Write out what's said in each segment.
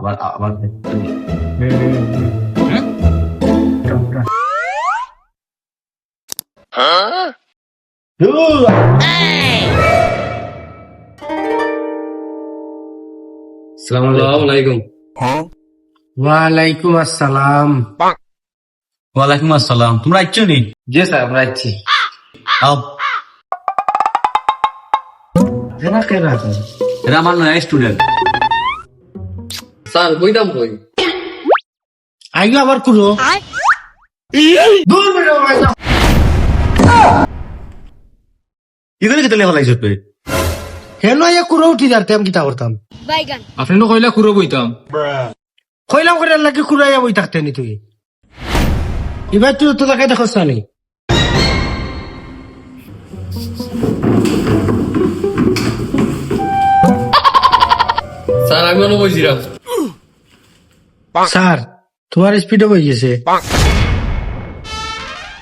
আবার আবার আসসালামু আলাইকুম। ওয়ালাইকুম আসসালাম। ওয়ালাইকুম আসসালাম। তোমরা আইছো নি? জি স্যার, আমরা আছি। আও, এরা কেনা স্যার? এরা আমার নয়া স্টুডেন্ট। স্যার বইতাম কই? আইলো আবার কুড়ো। দূর বেরো ভাই। এখানে কেটে লেখা লাগছে তুই? হেন ইয়া কুড়ো উঠি যাতে আমি কিতা করতাম। বাইগান আপনি তো কইলা কুরো বইতাম। কইলাম করে লাগে কুড়াইয়া বই থাকতে নি তুই। এবার তুই তো তাকে দেখছ না নি। স্যার আমি অন্য বইছিলাম। স্যার তোমার স্পিডে বই গেছে।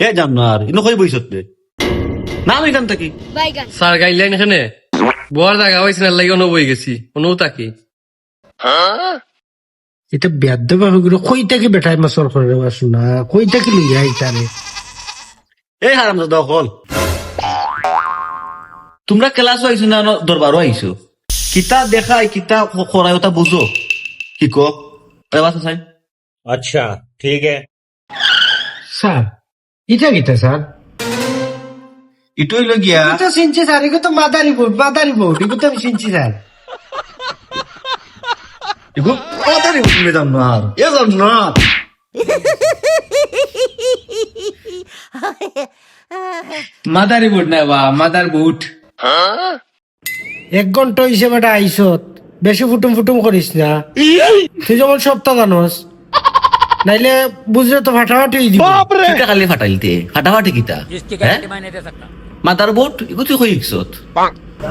এ জান না আর ইনো কই বইছত তে? না আমি এখান থেকে বাইগান স্যার গাইডলাইন এখানে বড় জায়গা হয়েছে না লাগে অন্য বই গেছি অনু তাকি। এটা বেদ্য বাবুগুলো কই থেকে বেটাই মাসল করে শোনা, কই থেকে লইয়া আইতারে। এই হারামজাদা হল। তোমরা ক্লাস আইছো না দরবারও আইছো? কিতা দেখাই কিতা করাই ওটা বুঝো কি কো? এবার চাই अच्छा ठीक है। স্যার এটা কিতা স্যার? ইটো হইল গিয়া এটা তো শুনছি স্যার, এগুলো তো মাদারি বোর্ড এগুলো তো আমি শুনছি স্যার। এগো তাড়াতাড়ি উঠলে যান না আর এ যান না। মাদারি বোর্ড না বা মাদার বুট। 1 ঘন্টা হিসেবে বেটা আইসত, বেশি ফুটুম ফুটুম করিস না। তুই যেমন সপ্তাহ জানোস, নাইলে বুঝলে তো ফাটাফাটি হয়ে দিব। কিতা খালি ফাটাইলতে ফাটাফাটি কিতা হ্যাঁ মাদার বোট এগো তুই কই ইকছত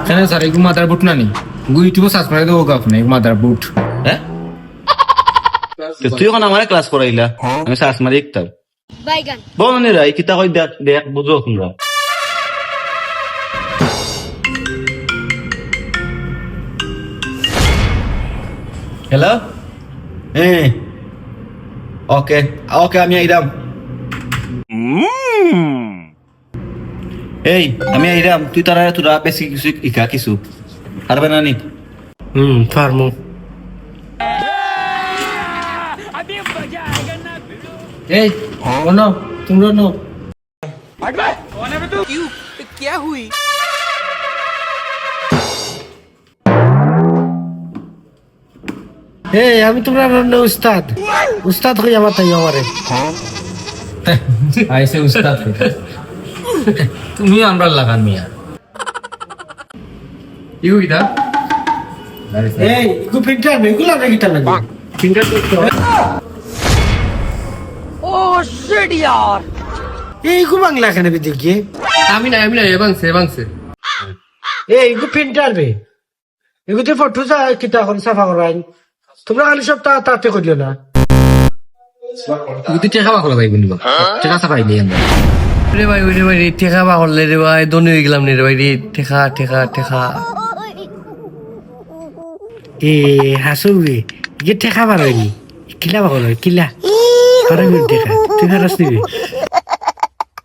কেন স্যার এগু মাদার বুট না নি? গু ইউটিউবে সার্চ করে দেবো আপনি এগু মাদার বুট। হ্যাঁ তো তুই এখন আমার ক্লাস করাইলা আমি সার্চ মারি একটার বাইগান বনে রাই কিতা কই দেখ দেখ বুঝো তোমরা। হ্যালো হ্যাঁ ওকে ওকে আমি আইরাম। এই আমি আইরাম তুই তারা তোরা বেশি কিছু ইকা কিছু পারবে না নি? ফার্মো। এই শোনো, তোমরা নো এই আমি তোমরা উস্তাদ উস্তাদ হই আমার তাই আমারে। আইসে উস্তাদ তুমি আমরা লাগান মিয়া ইউ ইদা। এই ইগু ফিল্টার নেই, এগুলো না কিতা লাগে ফিল্টার করতে হয়। এই ইগু বাংলা এখানে বিদিকে আমি না এ বাংছে এই ইগু ফিল্টার বে, এগুতে ফটো যা কিতা এখন সাফা করাই। তোমরা খালি সব তাতে করিও না। তুই টেকা বা করা ভাই বলবা টেকা সাফাই দিই আমরা রে ভাই ওই রে ভাই টেকা বা করলে রে ভাই দনি হয়ে গেলাম রে ভাই রে টেকা এ হাসুবে ইগে ঠেকা পারবি কিলা পাগল কিলা পারবি ঠেকা তুই খারাপ নিবি।